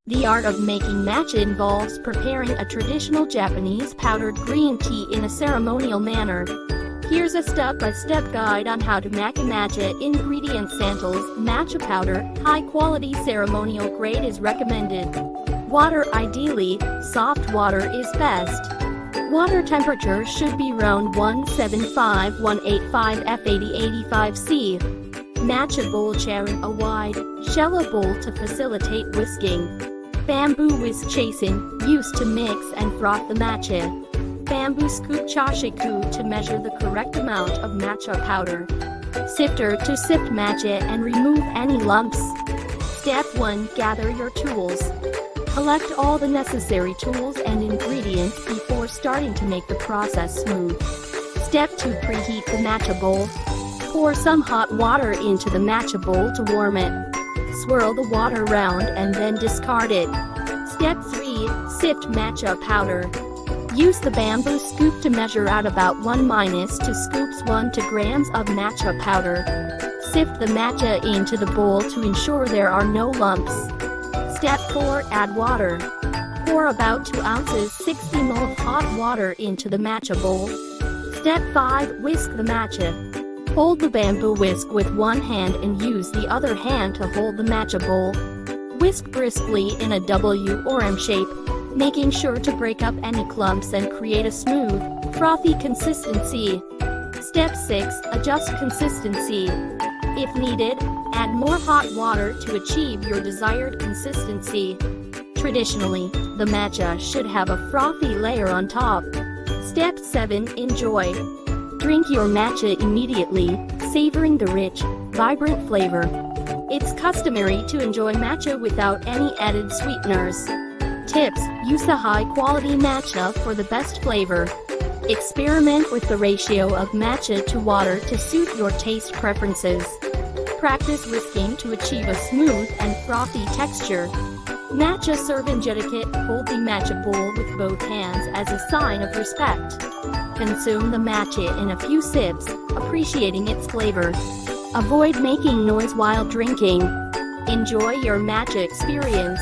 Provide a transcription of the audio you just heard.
The art of making matcha involves preparing a traditional Japanese powdered green tea in a ceremonial manner. Here's a step-by-step guide on how to make matcha. Ingredients: sandals, matcha powder, high-quality ceremonial grade is recommended. Water: ideally, soft water is best. Water temperature should be around 175–185 F80–85 C. Matcha bowl: sharing a wide, shallow bowl to facilitate whisking. Bamboo whisk chasing, used to mix and froth the matcha. Bamboo scoop chashiku to measure the correct amount of matcha powder. Sifter to sift matcha and remove any lumps. Step 1. Gather your tools. Collect all the necessary tools and ingredients before starting to make the process smooth. Step 2. Preheat the matcha bowl. Pour some hot water into the matcha bowl to warm it. Swirl the water around and then discard it. Step 3. Sift matcha powder. Use the bamboo scoop to measure out about 1–2 scoops 1 grams of matcha powder. Sift the matcha into the bowl to ensure there are no lumps. Step 4. Add water. Pour about 2 ounces 60 ml of hot water into the matcha bowl. Step 5. Whisk the matcha. Hold the bamboo whisk with one hand and use the other hand to hold the matcha bowl. Whisk briskly in a W or M shape, making sure to break up any clumps and create a smooth, frothy consistency. Step 6. Adjust consistency. If needed, add more hot water to achieve your desired consistency. Traditionally, the matcha should have a frothy layer on top. Step 7. Enjoy. Drink your matcha immediately, savoring the rich, vibrant flavor. It's customary to enjoy matcha without any added sweeteners. Tips: use a high-quality matcha for the best flavor. Experiment with the ratio of matcha to water to suit your taste preferences. Practice whisking to achieve a smooth and frothy texture. Matcha serving etiquette: hold the matcha bowl with both hands as a sign of respect. Consume the matcha in a few sips, appreciating its flavor. Avoid making noise while drinking. Enjoy your matcha experience.